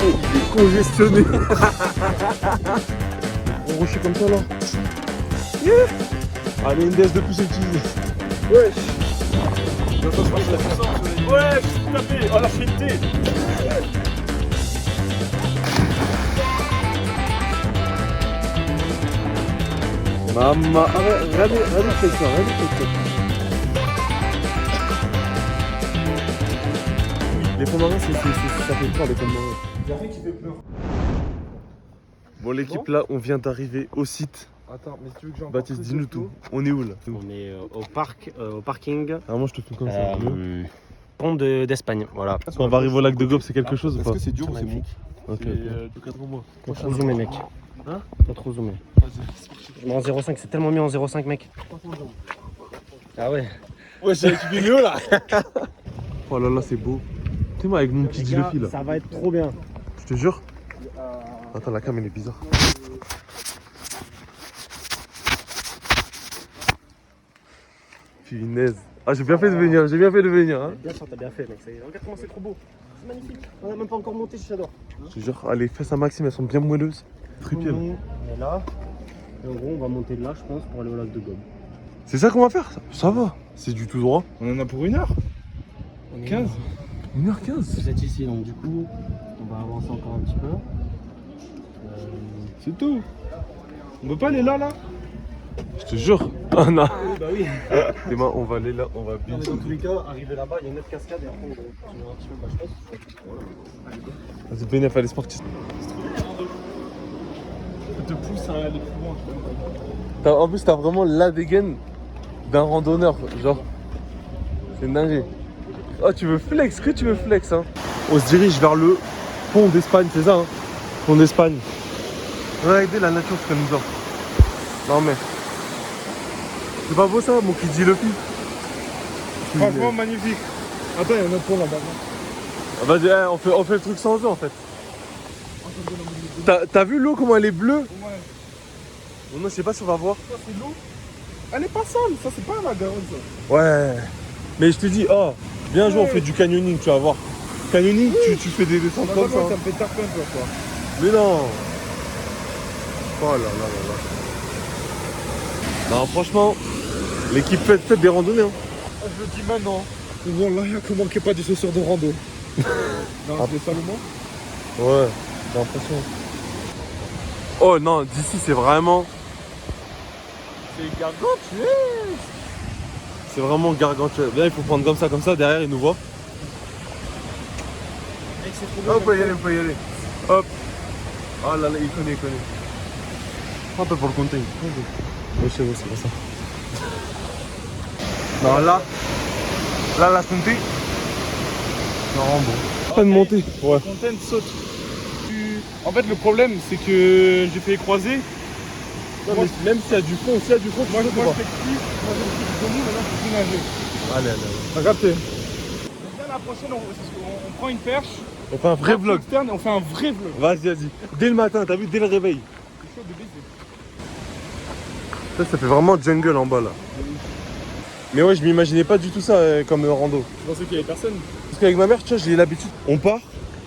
Il est congestionné. On rocher comme ça là. Yeah. Allez, une DS de plus utilisée. Wesh. Wesh, tout à fait. Oh la fierté. Maman, regardez ça. Les fonds marins, ça fait peur les fonds marins. Y'a rien qui fait peur. Bon l'équipe là, on vient d'arriver au site. Attends, mais si tu veux que j'en Baptiste, dis-nous tout. On est où là? On est au parking. Ah moi je te fais comme ça. Pont d'Espagne, voilà. Quand on va arriver au lac de Gobe, c'est quelque chose ou pas? Est-ce que c'est dur ou c'est mou? Ok. Faut trop zoomer mec. Hein? Faut trop zoomer. Mais en 0,5, c'est tellement mieux en 0,5 mec. Ah ouais. Ouais, c'est tu fais mieux là. Oh là là, c'est beau. Tu sais moi avec mon petit Luffy là. Ça va être trop bien. Je te jure. Attends, la cam elle est bizarre. Punaise. Ah j'ai bien fait de venir, hein. Bien sûr, t'as bien fait mec. Regarde comment c'est trop beau. C'est magnifique. On a même pas encore monté, j'adore. Je te jure, ah, les fesses à Maxime elles sont bien moelleuses. Tripier. On est là. Et en gros, on va monter là, je pense, pour aller au lac de Gobe. C'est ça qu'on va faire? Ça va. C'est du tout droit. On en a pour 1 heure. 15. 1h15. Vous êtes ici, donc du coup, on va avancer encore un petit peu. C'est tout. On peut pas aller là? Je te jure. Ah non. Oui, bah oui. Et moi on va aller là, on va bien. Mais dans tous les cas, arriver là-bas, il y a une autre cascade et après on va continuer un petit peu, je pense. Vas-y, bénéf, allez sportif. Ça te pousse à aller plus loin. En plus, t'as vraiment la dégaine d'un randonneur. Genre, c'est dingue. Oh, tu veux flex? Que tu veux flex, hein? On se dirige vers le pont d'Espagne, c'est ça, hein? Pont d'Espagne. Regardez la nature, ce qu'elle nous offre. Non, mais. C'est pas beau ça, mon Kidji Luffy? Franchement, magnifique. Attends, il y a un autre pont là-bas. Ah, vas-y, on fait le truc sans eux en fait. T'as vu l'eau, comment elle est bleue? Ouais. Bon, non, je sais pas si on va voir. Ça, c'est l'eau. Elle est pas sale, ça, c'est pas la Garonne, ça. Ouais. Mais je te dis, oh, bien joué, on fait du canyoning, tu vas voir. Canyoning, tu fais des descentes comme ça. Ça me fait taper un peu, quoi. Mais non. Oh là là là là. Non, franchement, l'équipe fait des randonnées. Hein. Je le dis maintenant. Voilà, il y a que manquait pas des chaussures de rando. Non, c'est Salomon. Ouais, j'ai l'impression. Oh non, d'ici c'est vraiment. C'est gargantuesque. C'est vraiment gargantuesque. Là, il faut prendre comme ça, derrière, il nous voit. Oh, on peut y aller, Hop. Oh là là, il connaît. Un peu pour le contenu. Oui, c'est bon, c'est pas ça. Non, là, la santé. Non, bon. Pas de montée. Ouais. Fontaine saute. En fait, le problème, c'est que j'ai fait croiser. Non, mais même s'il y a du fond, moi, je t'explique. Moi, je me suis connu, maintenant, je peux plus nager. Allez. Regarde, bien la prochaine, on prend une perche. On fait un vrai vlog. Externe, et on fait un vrai vlog. Vas-y. Dès le matin, t'as vu, dès le réveil. C'est chaud de baiser. Ça fait vraiment jungle en bas là. Mais ouais, je m'imaginais pas du tout ça comme rando. Je pensais qu'il y avait personne. Parce qu'avec ma mère, tu vois, j'ai l'habitude. On part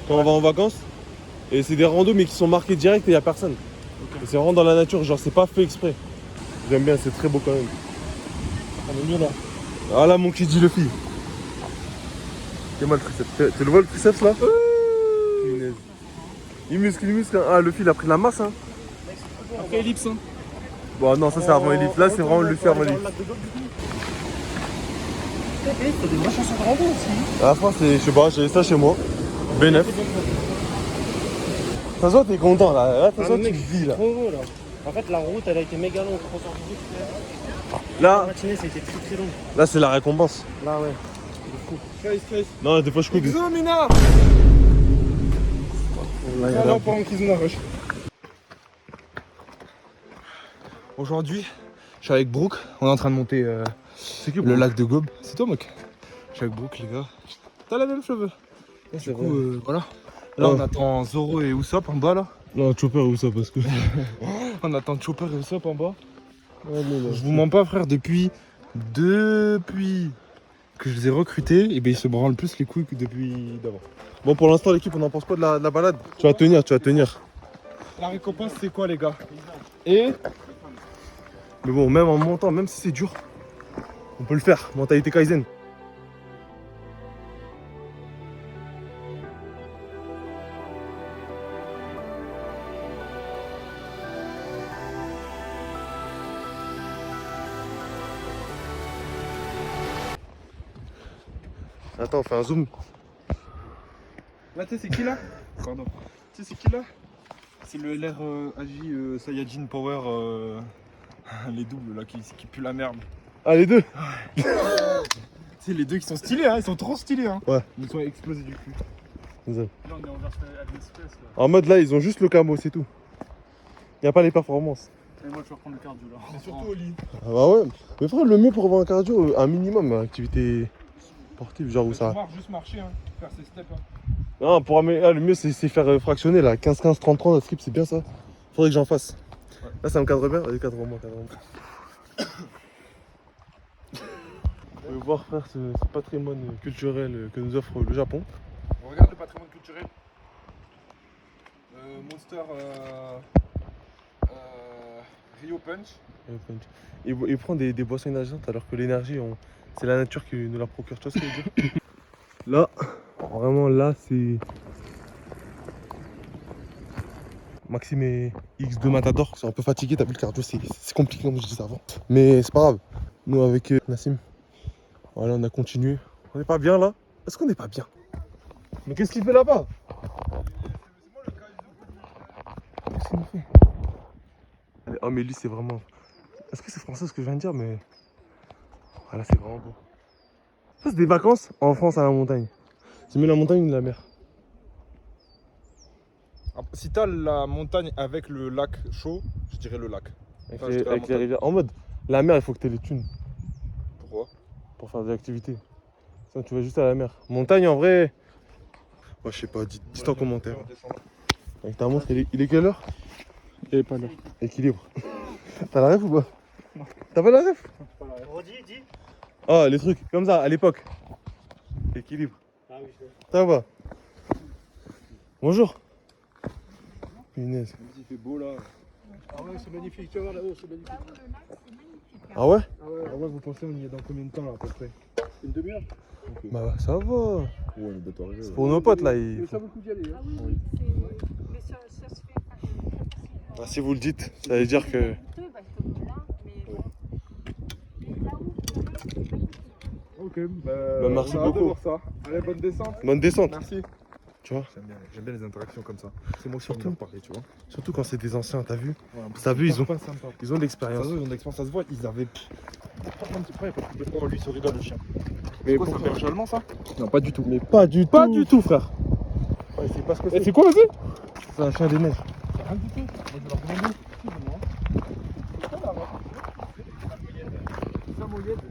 quand on va en vacances. Et c'est des randos mais qui sont marqués direct et y a personne. Okay. Et c'est vraiment dans la nature, genre c'est pas fait exprès. J'aime bien, c'est très beau quand même. On est mieux là. Ah là, mon Kidji Luffy. C'est moi le triceps. Tu le vois le triceps là? Punaise. Il muscle. Hein. Ah, Luffy il a pris la masse hein. Après ellipse hein. Bon non, ça c'est avant Elite. Là c'est vraiment Luffy avant Elite. T'as des vraies chansons de rando aussi. À la fin, je sais pas, j'ai ça chez moi. B9. Ça se voit, t'es content là. Là, ça se voit, tu vis là. Trop heureux là. En fait, la route elle a été méga longue. Là, La matinée, ça a été très long. là c'est la récompense. Là, ouais. Face. Non, des fois je coupe. Examina. Alors, pas en Kizuna Rush. Aujourd'hui, je suis avec Brooke. On est en train de monter C'est que le lac de Gobe. C'est toi, mec. Je suis avec Brooke, les gars. T'as la même cheveux. Du coup, voilà. Là, on attend Zoro et Usopp en bas, là. Non, Chopper ou ça parce que. On attend Chopper et Usopp en bas. Ouais, non. Je vous mens pas, frère, depuis que je les ai recrutés, et ben ils se branlent plus les couilles que depuis d'avant. Bon, pour l'instant, l'équipe, on en pense quoi de la balade? Tu vas tenir, tu vas tenir. La récompense, c'est quoi, les gars? Et Mais bon, même en montant, même si c'est dur, on peut le faire. Mentalité Kaizen. Attends, on fait un zoom. là, tu sais, c'est qui là? Pardon. Tu sais, c'est qui là? C'est le LR AJ Saiyajin Power, les doubles là qui puent la merde. Ah, les deux? C'est les deux qui sont stylés, hein, ils sont trop stylés. Hein. Ouais. Ils sont explosés du cul. Là, on est en version AliExpress là. en mode là, ils ont juste le camo, c'est tout. Y a pas les performances. Et moi, je vais reprendre le cardio là. C'est surtout au lit. Ah bah ouais. Mais frère, le mieux pour avoir un cardio, un minimum, activité sportive, genre où ça. Juste marcher, hein, faire ses steps. Hein. Non, le mieux c'est faire fractionner là. 15-15, 30-30, skip, c'est bien ça. Faudrait que j'en fasse. Ouais. Là, ça me cadre bien. Vas-y, cadre-moi, cadre-moi. On va voir, frère, ce patrimoine culturel que nous offre le Japon. On regarde le patrimoine culturel. Monster Rio Punch. Il prend des boissons énergisantes alors que l'énergie, c'est la nature qui nous la procure. Tu vois ce que je veux dire? Là, vraiment là, c'est Maxime et X2 Matador. Ils sont un peu fatigués, t'as vu le cardio, c'est compliqué comme je disais avant. Mais c'est pas grave. Nous avec Nassim, voilà, on a continué. On n'est pas bien là? Est-ce qu'on n'est pas bien? Mais qu'est-ce qu'il fait là-bas? Qu'est-ce qu'il nous fait? Allez, oh mais lui c'est vraiment... Est-ce que c'est français ce que je viens de dire? Mais voilà, c'est vraiment beau. Ça c'est des vacances en France à la montagne. C'est mieux la montagne ou la mer? Si t'as la montagne avec le lac chaud, je dirais le lac. Avec les rivières. En mode, la mer il faut que tu aies les thunes. Pourquoi? Pour faire des activités. Sinon tu vas juste à la mer. Montagne en vrai... Moi je sais pas, dites en commentaire. Avec ta montre, il est quelle heure? Il est pas l'heure. Équilibre. T'as la ref ou pas? T'as pas la ref? Dis. Ah, les trucs, comme ça, à l'époque. Équilibre. Ah oui, je sais. Ça va? Bonjour. Punaise. Il fait beau là. Ah ouais, c'est magnifique, tu vas voir là-haut, c'est magnifique. Ah ouais? Ah ouais, vous pensez on y est dans combien de temps là à peu près? Une demi-heure? Okay. Bah ça va. Ouais, on est bientôt arrivé. C'est pour nos potes là. Mais ça vaut le coup d'y aller. Hein. Ah oui, mais ça se fait facilement. Ah, si vous le dites, ça veut dire que... Ok, Bah, merci on a hâte de beaucoup. voir ça. Allez, bonne descente. Bonne descente. Merci. Tu vois? J'aime bien les interactions comme ça. C'est moi qui Surtout. en parler, tu vois. Surtout quand c'est des anciens, t'as vu? Ouais, T'as vu, ils ont pas sympa. de l'expérience. Ils ont de l'expérience, ça se voit, ils avaient. Par contre, c'est pas, il n'y a pas de problème. Lui, il se rigole, le chien. Mais Quoi, c'est un berger allemand ça? Non, pas du tout. Mais pas du tout. Pas du tout, frère. Ouais, c'est pas ce que Et c'est quoi, vas-y? C'est un chien des neiges. Rien du tout. Moi, je vais leur demander.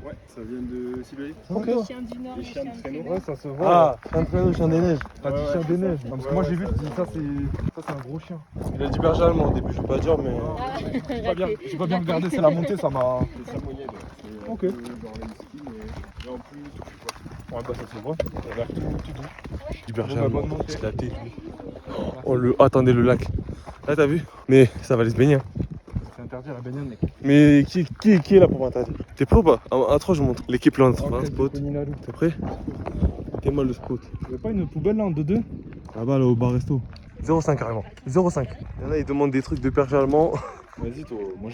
Ouais, ça vient de Sibérie. Ok. Les chiens du Nord, Les les chiens de chiens traîneau. du Ouais, ça se voit. Ah, chien de traîneau, chien des neiges. T'as dit chien des neiges. Parce que moi, j'ai vu, je dis ça, c'est un gros chien. Il a dit berger allemand au début, je vais pas dire, mais... J'ai pas bien regardé, c'est la montée, ça m'a. C'est sa moyenne. Ok. Ouais, Ouais, bah ça se voit. Ça a l'air tout doux. du berger Bon, bah, allemand, bonne montée. c'est la tête. Oh, attendez, le lac. Là, t'as vu? Mais ça va aller se baigner. Hein. C'est interdit à la baignade, mec. Mais qui est là pour m'interdire? T'es prêt ou pas? À 3, je montre. L'équipe là, on trouve un spot. T'es prêt? T'es mal le spot. T'avais pas une poubelle là en 2-2? Là-bas, là, au bar resto. 0,5 carrément. 0,5. Il y en a, ils demandent des trucs de berger allemand. Vas-y, toi. Moi,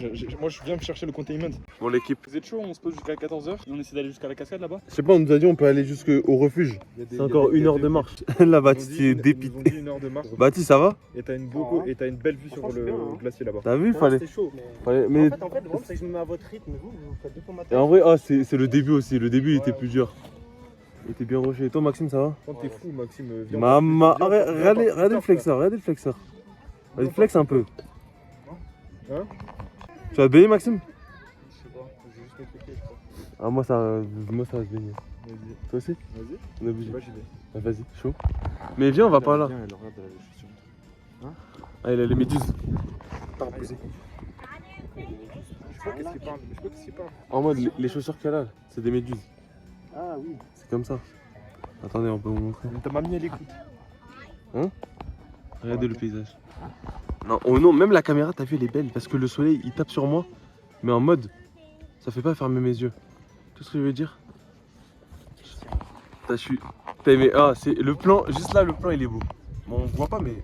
je viens me chercher le containment. Bon, l'équipe. Vous êtes chaud, on se pose jusqu'à 14h et on essaie d'aller jusqu'à la cascade là-bas? Je sais pas, on nous a dit on peut aller jusqu'au refuge. C'est encore 1 heure de marche. Là, Baptiste, il est Ils nous ont dépité. dit 1 heure de marche. Baptiste, ça va? Et t'as une belle vue sur le glacier là-bas. T'as vu? C'était chaud, mais... Mais... En fait, le problème, c'est que je me mets à votre rythme, vous faites 2 fois ma Et taille. en vrai, c'est le début aussi. Le début, il était plus dur. Il était bien roché. Et toi, Maxime, ça va? Quand t'es fou, Maxime, viens. Maman, regardez le flexeur, regardez le flexeur. Vas-y, flex un peu. Hein? Tu vas te baigner, Maxime? Je sais pas, j'ai juste cliqué, je crois. Ah, moi, ça va se baigner. Vas-y. Toi aussi? Vas-y. On est obligé. Bah, j'y vais. Ah, vas-y, chaud. Mais viens, on va pas là. Viens, elle regarde les chaussures. Ah, il a les méduses. T'as reposé. Je sais pas qu'est-ce qu'il parle. En mode, les chaussures qu'elle a, c'est des méduses. Ah oui. C'est comme ça. Attendez, on peut vous montrer. Ta mamie, elle écoute. Regardez le paysage. Non, oh non, même la caméra, t'as vu, elle est belle parce que le soleil il tape sur moi, mais en mode ça fait pas fermer mes yeux. Tout ce que je veux dire. T'as su. T'as aimé. Ah, c'est le plan, juste là, le plan il est beau. Bon, on voit pas, mais.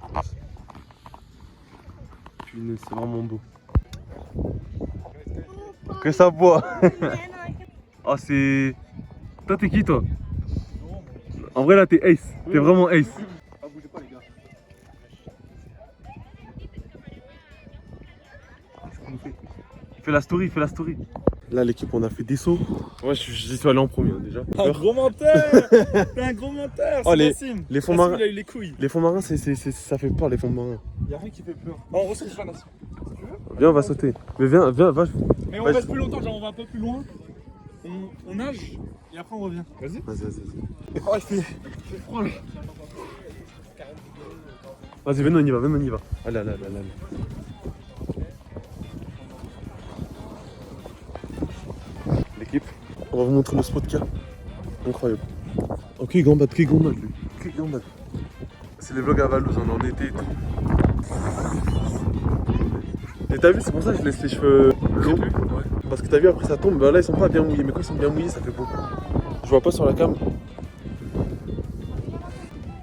Punaise, c'est vraiment beau. Que ça boit. Ah, c'est. Toi, t'es qui toi? En vrai, là, t'es ace. T'es vraiment ace. Ah, bougez pas, les gars. Fais la story, fais la story. Là, l'équipe, on a fait des sauts. Moi, j'y suis allé en premier, hein, déjà. Un gros menteur. T'es un gros menteur. Oh, C'est les Nassim. fonds Nassim, marins. il a eu les couilles. Les fonds marins, ça fait peur, les fonds marins. Y'a rien qui fait peur. Oh, on ressaute pas, Nassim. Viens, on va sauter. Mais viens, va. Mais on Vas-y. reste plus longtemps, genre on va un peu plus loin. On nage et après on revient. Vas-y. Vas-y. Oh, il fait froid là. Vas-y, venez, on y va. Allez. L'équipe, on va vous montrer le spot qu'il y a. Incroyable. Ok, gambade, lui. Gambade. C'est les vlogs à Valouz, on est en été et tout. Et t'as vu, c'est pour ça que je laisse les cheveux longs. Parce que t'as vu, après ça tombe. Bah là, ils sont pas bien mouillés, mais quand ils sont bien mouillés, ça fait beau. Je vois pas sur la cam.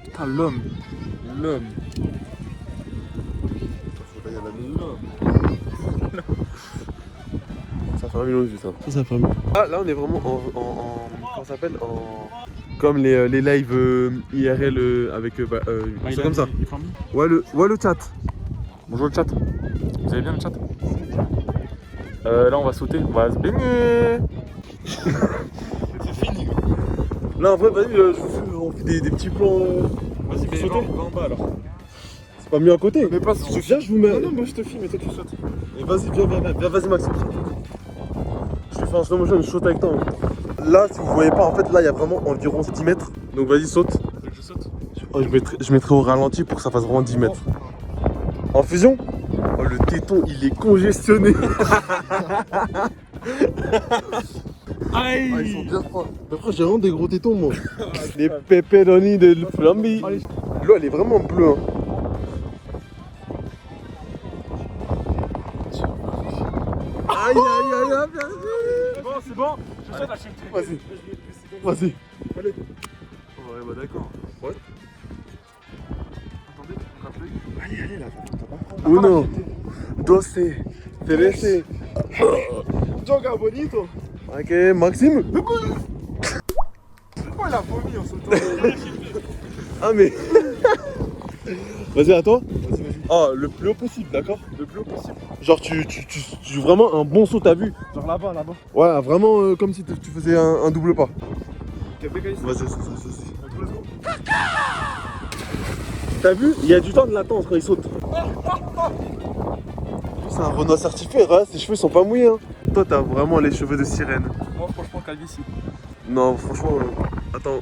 Putain, l'homme. Là, il y a la Ça fait 1 million de vues, ça. Ça fait 1 million. Ah, là, on est vraiment comment ça s'appelle comme les lives IRL avec. C'est comme ça. Ouais, le chat. Bonjour le chat. Vous allez bien le chat? Là, on va sauter. On va se baigner. C'est fini. Là, en vrai, vas-y, on fait des petits plans. Vas-y, mais sauter. va en bas alors. C'est pas mieux à côté. Mais pas Je viens, je vous mets. Non, moi je te filme et toi tu sautes. Et vas-y, viens, vas-y Max. Je te fais un slow motion, je saute avec toi. Là, si vous voyez pas, en fait, là, il y a vraiment environ 10 mètres. Donc vas-y, saute. Tu veux que je saute? Oh, je mettrai au ralenti pour que ça fasse vraiment 10 mètres. En fusion? Oh, le téton, il est congestionné. Aïe! Ah, ils sont bien froids. Mais frère, j'ai vraiment des gros tétons, moi. Les pepperoni de flambi. L'eau, elle est vraiment bleue. Hein. Aïe, bien vu. C'est bon, je saute à chaque fois. Vas-y. Allez. Ouais, bah d'accord. Ouais. Attendez, allez là. Uno, doce, trece. Joga bonito. Ok, Maxime. Pourquoi il a vomi en sautant? Ah mais. Vas-y, à toi. Vas-y. Ah, le plus haut possible, d'accord? Le plus haut possible. Genre, tu vraiment un bon saut, t'as vu? Genre là-bas. Ouais, vraiment comme si tu faisais un double pas. T'es bégaye? Vas-y. T'as vu? Il y a du temps de latence quand il saute. C'est un Renoir certifié, regarde, ses cheveux sont pas mouillés. Hein. Toi, t'as vraiment les cheveux de sirène. Moi, franchement, calvitie. Non, franchement, attends.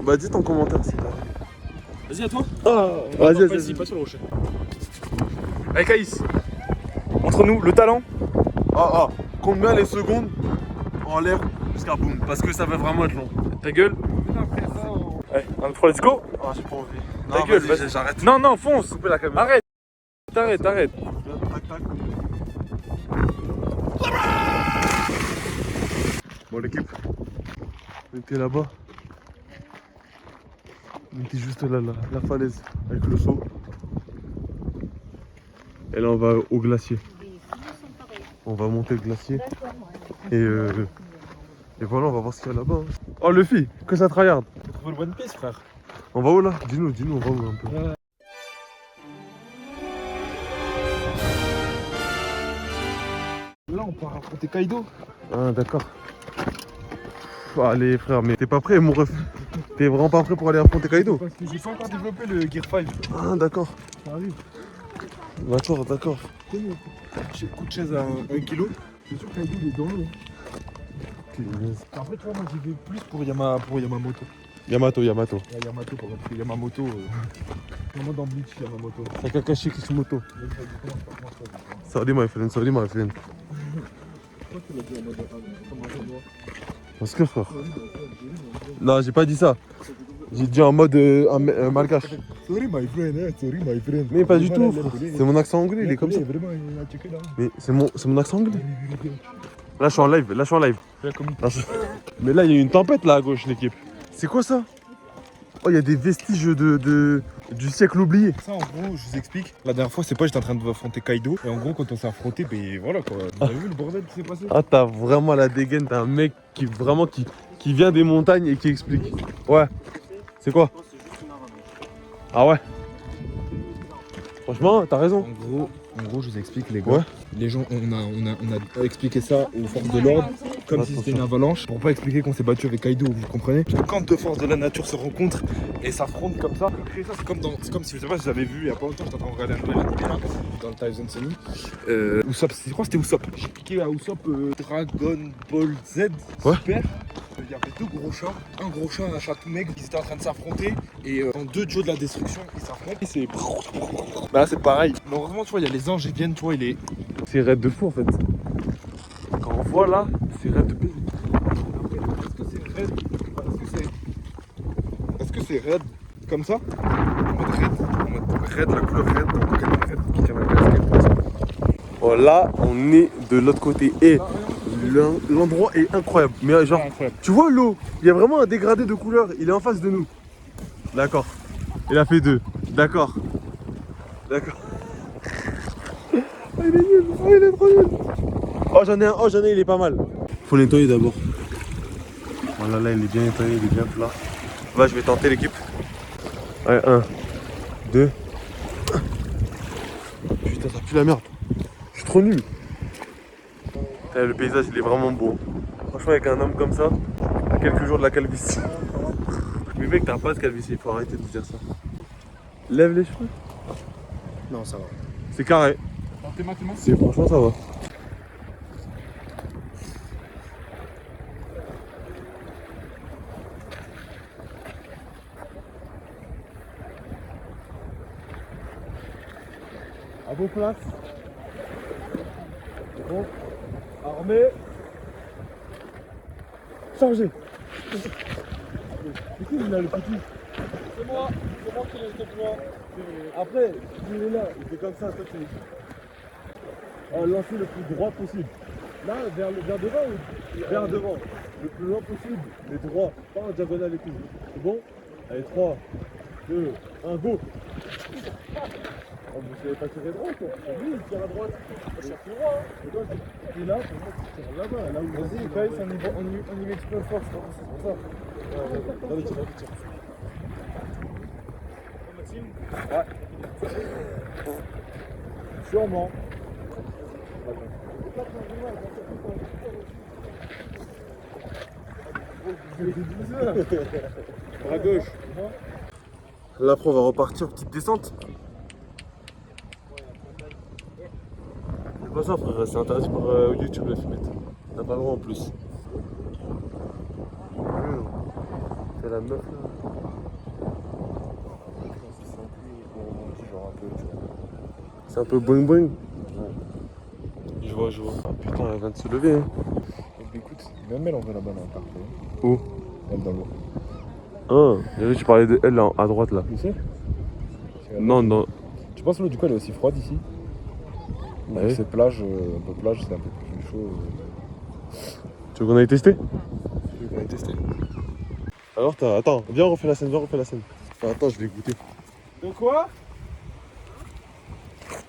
Bah dis ton commentaire si t'as. Vas-y, à toi. Ah, vas-y. Pas sur le rocher. Allez, Caïs. Entre nous, le talent. Compte bien les secondes en l'air jusqu'à boum. Parce que ça va vraiment être long. Ta gueule. Allez, 1, 2, 3, let's go. Ah, j'ai pas envie. Ta gueule, vas-y. J'arrête. Non, fonce. Coupez la caméra. Arrête. T'arrête. Tac. Bon, l'équipe, on était là-bas. On était juste là, la falaise, avec le saut. Et là, on va au glacier. On va monter le glacier. Et voilà, on va voir ce qu'il y a là-bas. Hein. Oh, le fille, que ça tryhard. T'as trouvé le One Piece, frère. On va où là? Dis-nous, on va où un peu? Là, on part affronter Kaido. Ah, d'accord. Allez, frère, mais t'es pas prêt, mon ref? T'es vraiment pas prêt pour aller affronter Kaido? Parce que j'ai pas encore développé le Gear 5. Ah, d'accord. Ça arrive. D'accord. J'ai le coup de chaise à 1 kg. C'est sûr que Kaido il est dans l'eau. Après, tu vois, moi j'y vais plus pour Yamamoto. Yamato. Ouais, Yamato, par exemple. Parce que Yamamoto. Vraiment dans Bleach, Yamamoto. Takakashi Kishimoto. Saudi my friend. Pourquoi tu l'as dit en mode comment ça doit? Parce que frère. Non, j'ai pas dit ça. J'ai dit en mode malgache. Sorry my friend, sorry my friend. Mais pas du tout, frère. C'est mon accent anglais, il est comme ça. Vraiment, il a checké là. Mais c'est mon accent anglais. Là, je suis en live, là, je suis en live. Mais là, il y a une tempête là à gauche, l'équipe. C'est quoi ça? Oh, il y a des vestiges du siècle oublié. Ça, en gros, je vous explique. La dernière fois, c'est pas, j'étais en train de affronter Kaido. Et en gros, quand on s'est affronté, ben voilà quoi. Vous avez vu le bordel qui s'est passé? Ah, t'as vraiment la dégaine, t'as un mec qui vient des montagnes et qui explique. Ouais. C'est quoi? Ah ouais. Franchement, t'as raison. En gros, je vous explique, les gars. Ouais. Les gens, on a expliqué ça aux forces de l'ordre, comme si c'était une avalanche, pour pas expliquer qu'on s'est battu avec Kaido, vous comprenez? Parce que quand deux forces de la nature se rencontrent et s'affrontent comme ça, c'est comme si, je sais pas si vous avez vu il y a pas longtemps, j'étais en train de regarder un nouvel anime là, dans le Tyson Semi. Usopp, je crois que c'était Usopp. J'ai piqué à Usopp Dragon Ball Z, Ouais. super. Il y avait deux gros chats, un gros chat et un chat tout maigre, ils étaient en train de s'affronter et en deux dieux de la destruction, ils s'affrontent. Et c'est. Bah là c'est pareil. Mais heureusement, tu vois, il y a les anges, ils viennent, tu vois, il est. C'est raid de fou en fait. Quand on voit là, c'est raid de fou. Est-ce que c'est raid? Est-ce que c'est raid comme ça? En mode raid. En mode raid, la couleur raid, donc quel raid qui tient la casquette. Oh là, on est de l'autre côté et l'endroit est incroyable. Mais genre, tu vois l'eau, il y a vraiment un dégradé de couleur, il est en face de nous. D'accord. Il a fait 2. D'accord. D'accord. Oh, il est nul. Oh, il est trop nul. Oh, j'en ai un. Oh, j'en ai, il est pas mal. Faut nettoyer d'abord. Voilà, là, il est bien nettoyé, il est bien plat. Va, je vais tenter l'équipe. Ouais, 1, 2. Putain, ça pue la merde. Je suis trop nul. Le paysage, il est vraiment beau. Franchement, avec un homme comme ça, à quelques jours de la calvitie. Mais mec, t'as pas de calvitie, il faut arrêter de dire ça. Lève les cheveux. Non, ça va. C'est carré. C'est franchement ça va. À vos places. Bon. Armé. Chargé. C'est qui là le petit? C'est moi qui l'ai fait moi. Après, il est là, il fait comme ça, toi tu lancer le plus droit possible. Là, vers devant ou vers devant? Le plus loin possible, mais droit, pas en diagonale et tout. C'est bon? Allez, 3, 2, 1, go! Oh, vous savez pas tirer droit quoi? Lui, il tire à droite. Il tire tout droit, hein. Et toi, tu es là, pour moi, tu tires là-bas. Là où vas-y, Kaïs, on y met du peu de force, c'est pour ça. Allez, tire. Ouais. Sûrement. À gauche. Là après on va repartir, petite descente. C'est pas ça frère, c'est interdit par YouTube la fumette. T'as pas le droit en plus. C'est la meuf là. C'est un peu boing boing. Je vois. Ah putain, elle vient de se lever. Hein. Écoute, même elle en veut là-bas dans le parc. Où? Elle dans l'eau. Ah, j'ai vu que tu parlais de elle là, à droite là. Tu sais? Non. Tu penses que l'eau du coup elle est aussi froide ici? Ouais. C'est plage, un peu plage, c'est un peu plus chaud. Tu veux qu'on aille tester? Je vais aller tester. Alors attends, viens on refait la scène, Enfin, attends, je vais goûter. De quoi?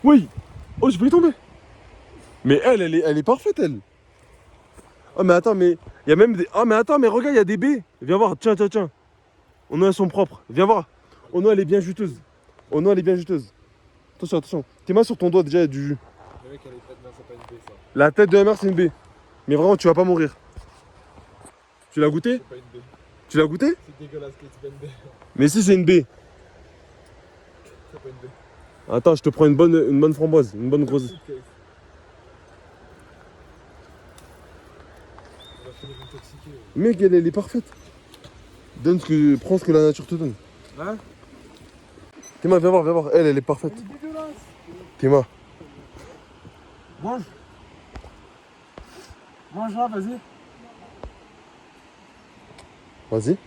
Oui. Oh, je vais y tomber. Mais elle est parfaite elle. Oh mais attends, mais il y a même des... Oh mais attends, mais regarde, il y a des baies. Viens voir, tiens. Oh non, elles sont propres. Viens voir. Oh non, elle est bien juteuse. Attention. Tes mains sur ton doigt déjà, il y a du jus. Le mec, elle est faite, c'est pas une baie ça. La tête de la mer, c'est une baie. Mais vraiment, tu vas pas mourir. Tu l'as goûté? C'est pas une baie. Tu l'as goûté? C'est dégueulasse que c'est pas une baie. Mais si, c'est une baie. C'est pas une baie. Attends, je te prends une bonne framboise, une bonne grosse. On va finir intoxiqué. Mec, elle est parfaite. Prends ce que la nature te donne. Hein? Théma, viens voir. Elle est parfaite. Théma. Mange là, vas-y. Vas-y.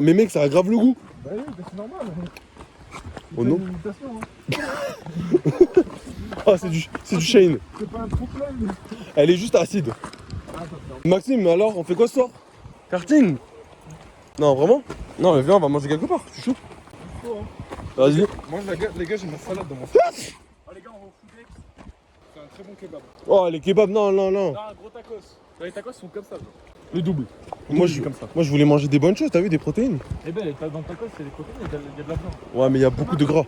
Mais mec, ça aggrave le goût. Bah oui, c'est normal. Oh non. C'est une imitation, hein. Ah, c'est du Shane. C'est pas un trompe-l'œil. Elle est juste acide. Maxime, alors, on fait quoi ce soir? Karting? Non, vraiment? Non, mais viens, on va manger quelque part. Je suis chaud. Vas-y. Moi, les gars, j'ai ma salade dans mon sac. Ah, les gars, on va au Foodex. C'est un très bon kebab. Oh, les kebabs, non. Non, un gros tacos. Les tacos sont comme ça. Le double. Moi, comme ça. je voulais manger des bonnes choses, t'as vu, des protéines. Eh ben, dans le tacos, c'est des protéines, il y a de la viande. Ouais, mais il y a beaucoup de gras.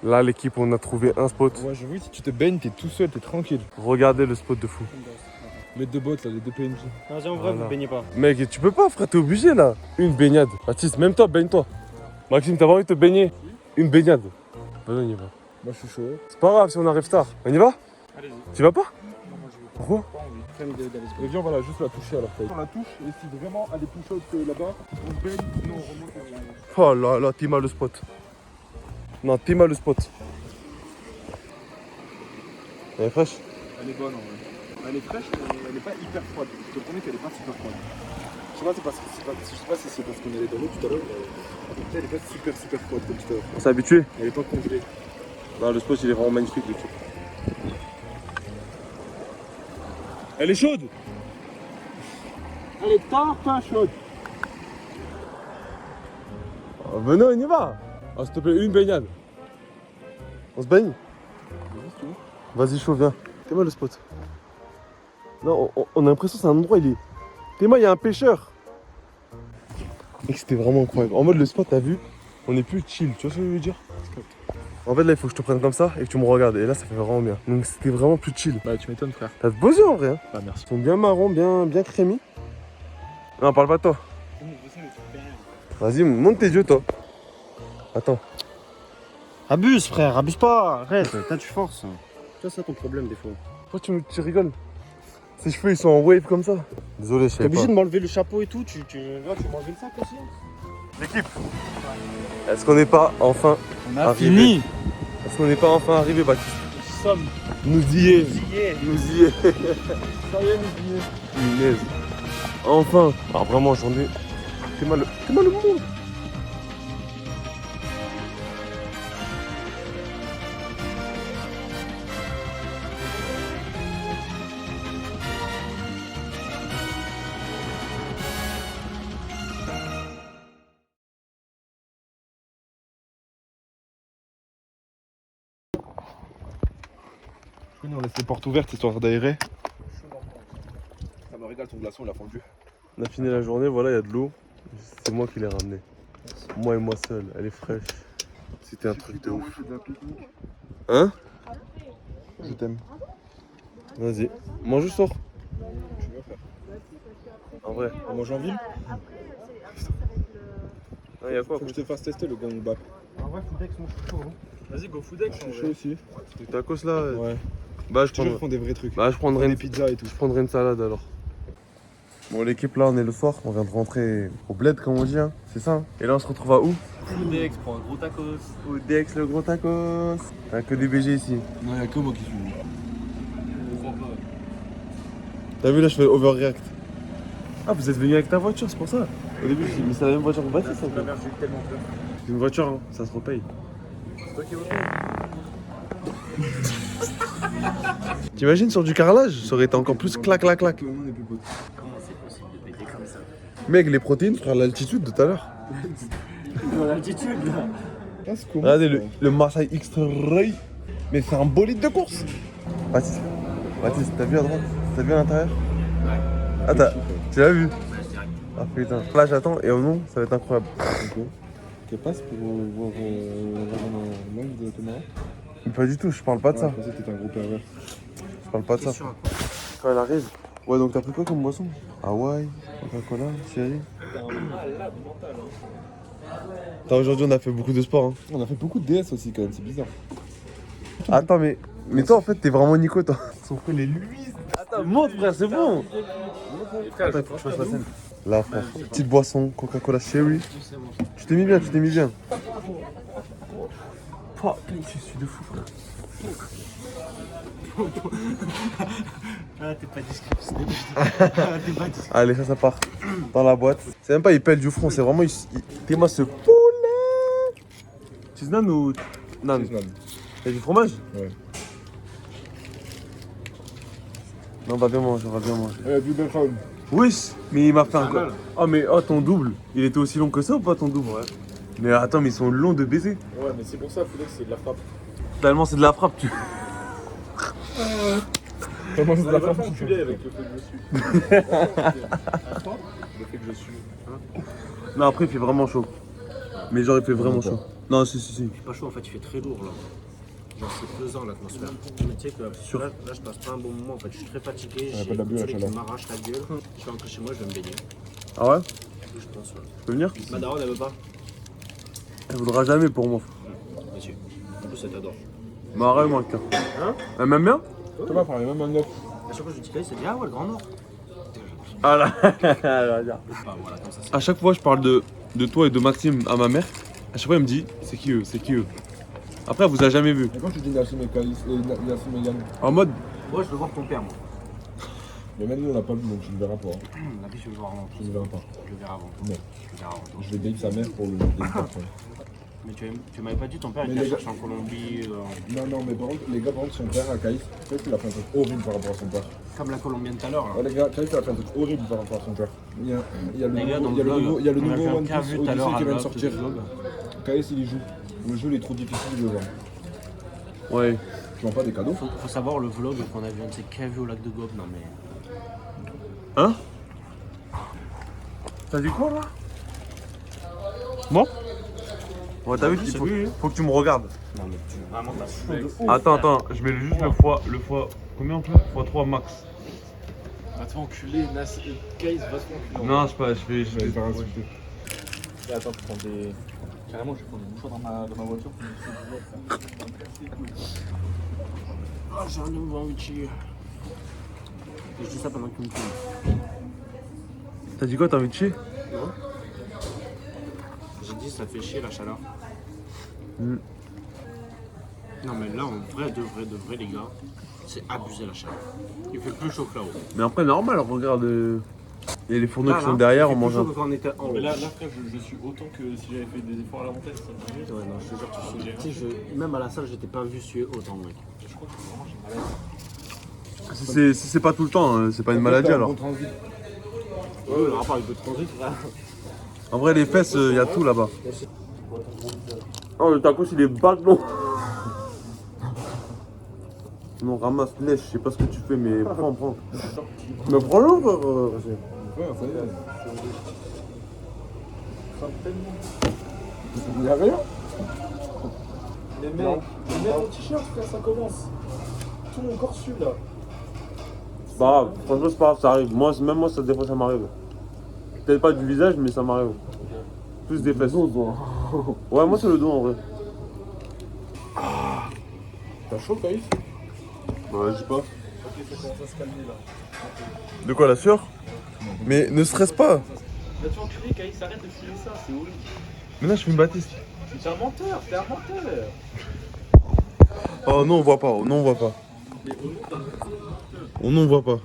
Là, l'équipe, on a trouvé un spot. Ouais, j'avoue, si tu te baignes, t'es tout seul, t'es tranquille. Regardez le spot de fou. Les deux bottes, là, les deux PNJ. Non, en vrai, Voilà. vous baignez pas. Mec, tu peux pas, frère, t'es obligé là. Une baignade. Baptiste, même toi, baigne-toi. Maxime, t'as pas envie de te baigner? Une baignade. Vas-y, on y va. Moi, je suis chaud. C'est pas grave si on arrive tard. On y va? Allez-y. Tu vas pas? Non, moi, je veux Pourquoi? pas envie. Et viens, voilà, juste la toucher à l'orteil. On la touche, et si vraiment elle est plus chaude que là-bas, on se baigne, sinon on remonte. Oh là là, t'es mal le spot. Non, t'es mal le spot. Elle est fraîche? Elle est bonne en vrai. Elle est fraîche, mais elle est pas hyper froide. Je te promets qu'elle est pas super froide. Je sais pas, je sais pas si c'est parce qu'on est allé dans l'eau tout à l'heure, mais elle est pas super froide comme tout à l'heure. On s'est habitué? Elle est pas congelée. Non, le spot il est vraiment magnifique, l'équipe. Elle est chaude? Elle est pas chaude. Oh, venez, on y va. Oh, s'il te plaît, une baignade. On se baigne? Vas-y, chaud, viens. T'es mal le spot. Non, on a l'impression que c'est un endroit, il est. T'es mal, il y a un pêcheur. Mec, c'était vraiment incroyable. En mode, le spot, t'as vu? On est plus chill, tu vois ce que je veux dire? En fait, là, il faut que je te prenne comme ça et que tu me regardes. Et là, ça fait vraiment bien. Donc, c'était vraiment plus chill. Bah, tu m'étonnes, frère. T'as de beaux yeux en vrai. Hein. Bah, merci. Ils sont bien marrons, bien crémis. Non, parle pas de toi. Vas-y, monte tes yeux, toi. Attends. Abuse, frère, abuse pas. Arrête, là, tu forces. C'est ça ton problème, des fois. Pourquoi tu rigoles? Ses cheveux, ils sont en wave comme ça. Désolé, je T'es savais pas. obligé de m'enlever le chapeau et tout. Tu m'enlever le sac aussi. L'équipe. Est-ce qu'on n'est pas enfin On a fini. Est-ce qu'on n'est pas enfin arrivé, Baptiste? Nous y est. Nous y est. Ça y est, nous y est. Punaise. Enfin. Alors vraiment, j'en ai. T'es mal le monde. Nous, on laisse les portes ouvertes histoire d'aérer. Ça me régale ton glaçon, il a fondu. On a fini la journée, voilà, il y a de l'eau. C'est moi qui l'ai ramenée. Moi et moi seul, elle est fraîche. C'était un truc de ouf. Hein? Je t'aime. Vas-y, mange ou sors? Tu veux faire? En vrai. On mange en ville? Ah, y a quoi? Faut que je te fasse tester le gang bap. En vrai, Foodex, moi, je suis chaud. Vas-y, go Foodex. Je suis chaud aussi. Du tacos là? Ouais. Bah, je Tu veux prendrai. prendre des vrais trucs. Bah, je prendrai Des une pizzas et tout. Je prendrai une salade alors. Bon, l'équipe là, on est le soir. On vient de rentrer au bled, comme on dit. Hein. C'est ça. Hein. Et là, on se retrouve à où? Foodex, prends un gros tacos. Foodex, le gros tacos. T'as que des BG ici. Non, y'a que moi qui suis venu. T'as vu là, je fais overreact. Ah, vous êtes venu avec ta voiture, c'est pour ça. Au début, je me suis dit, mais c'est la même voiture que Baptiste en fait. J'ai eu tellement peur. C'est une voiture, hein. Ça se repaye. C'est toi qui es venu. T'imagines sur du carrelage, ça aurait été encore plus clac. On est plus potes. Comment c'est possible de péter comme ça? Mec, les protéines, frère, l'altitude de tout à l'heure. Dans l'altitude, là. Ah, c'est comment? Regardez le Marseille X-Ray. Mais c'est un bolide de course. Baptiste, t'as vu à droite? T'as vu à l'intérieur? Ouais. Ah, tu l'as vu? Ouais, je dirais. Ah putain. Là, j'attends et au nom, ça va être incroyable. Tu passes pour voir l'angle de la caméra? Mais pas du tout, je parle pas de ça. Je pensais que t'étais un gros pervers. Je parle pas de ça. Question à quoi? Quand elle arrive. Ouais, donc t'as pris quoi comme boisson? Hawaï, Coca-Cola, Chérie. Attends, aujourd'hui on a fait beaucoup de sport. Hein. On a fait beaucoup de DS aussi quand même, c'est bizarre. Attends, mais toi en fait t'es vraiment Nico toi. Ils sont pris les Louis. Attends, monte frère, c'est bon. Attends, il faut que je fasse la scène. Là frère, petite boisson, Coca-Cola Cherry. Tu t'es mis bien. Oh, je suis de fou, frère. Ah, t'es pas discret. T'es pas discret. Allez, ça part dans la boîte. C'est même pas il pèle du front, c'est vraiment. T'es-moi ce poulet. Cheese nan ou. Nan. Y'a du fromage? Ouais. Non, on va bien manger, on va bien manger. Du bacon. Oui, mais il m'a fait un. mal. Oh, mais oh, ton double, il était aussi long que ça ou pas ton double? Ouais. Mais attends, mais ils sont longs de baiser. Ouais, mais c'est pour ça, Foulex, c'est de la frappe. Tellement c'est de la frappe, tu. Comment c'est de la frappe? Avec le fait que je suis. Le fait que je suis. Non, après, il fait vraiment chaud. Mais genre, il fait vraiment chaud. Non, si. Il fait pas chaud en fait, il fait très lourd là. Genre c'est pesant l'atmosphère. Mais tu sais que là je passe pas un bon moment en fait, je suis très fatigué, Ouais, j'ai pas de la bulle, la qui chaleur. m'arrache la gueule. Je vais rentrer chez moi, je vais me baigner. Ah ouais? Je pense. Ouais. Tu peux venir? Ma daronne elle veut pas? Elle voudra jamais pour moi. Monsieur. En plus elle t'adore. Mais arrête, moi, le cœur. Hein? Elle m'aime bien? Tu vas parler même un neuf. À chaque fois je lui dis qu'elle se dit ah ouais le grand nord. Ah là. Bah voilà comme ça c'est. À chaque fois, je parle de toi et de Maxime à ma mère. À chaque fois, elle me dit, c'est qui eux? Après, elle vous a jamais vu. Et quand tu dis Nassim et Kalis, Nassim et Yann, En mode, Moi je veux voir ton père moi. mais même nous on l'a pas vu donc tu le verras pas. La vie je veux le voir avant. Tu le verras pas. Je le verrai avant. Non. Je le verrai avant. Je vais date sa mère pour le date après. Mais tu m'avais pas dit ton père il Mais t'a les cherché en Colombie. Non, mais par contre, les gars, par contre, son père à Kaïs, peut-être qu'il a fait un truc horrible par rapport à son père. Comme la Colombienne tout à l'heure là. Ouais, les gars, Kaïs a fait un truc horrible par rapport à son père. Il y a le Les gars, dans nouveau, le il y a le vlog, nouveau on a One fait un Piece cas vu tout à l'heure Odyssey qui vient de à sortir. vlog. Kaïs, il y joue. Le jeu, il est trop difficile de jouer. ouais. Tu vends pas des cadeaux? Faut savoir le vlog qu'on a vu un de ces cas vu au lac de Gobe, non mais. Hein? T'as dit quoi là? Bon? Ouais, t'as vu, faut que tu me regardes. Non mais tu vraiment t'as saoulé de ouf. Attends, je mets juste le fois. Combien on fait? x3 max. Va te faire enculer, Nas et Kays, va te faire enculer. Non, je sais pas, je vais. Je vais faire insulter. Et attends, je prends des. Carrément, je vais prendre des mouchoirs dans ma voiture. Ah, j'ai un nouveau Vichy. Et je dis ça pendant qu'il me filme. T'as dit quoi, t'as envie de chier? Non. J'ai dit ça fait chier la chaleur. Mm. Non mais là en vrai de vrai les gars, c'est abusé la chaleur. Il fait plus chaud que là-haut. Mais après, normal, regarde. Et les fourneaux Là, qui sont là, derrière, il on fait plus mange chaud un. que quand on était en haut. Mais là, frère, je suis autant que si j'avais fait des efforts à la montagne, ça me fait. Ouais, non, je te jure, tu sais, même à la salle, je t'ai pas vu suer autant, mec. Je crois que vraiment j'ai mal à l'aise. Si c'est pas tout le temps, hein, c'est pas une maladie alors. Ouais, le rapport avec le transit, là. En vrai, les fesses, y a tout là-bas. Oh, le tacos, il est bâton. Non, ramasse, lèche, je sais pas ce que tu fais, mais prends. Mais prends-le, frère. Ouais, ça y est. Il y a rien? Les mecs, ton t-shirt, frère, ça commence. Tout mon corps sue là. C'est pas grave, franchement, c'est pas grave, ça arrive. Même moi, des fois, ça m'arrive. Peut-être pas du visage, mais ça m'arrive. Plus des fesses. Ouais, moi, c'est le dos en vrai. T'as chaud, Kaïs? Ouais, je sais pas. Ok, ça commence à se calmer là. De quoi, la sueur? Mais ne stresse pas. Va te faire enculer, Kaïs, arrête de filer ça, c'est horrible. Mais là, je fume Baptiste. T'es un menteur, t'es un menteur. Oh non, on voit pas. Mais au nom d'un On n'en voit pas.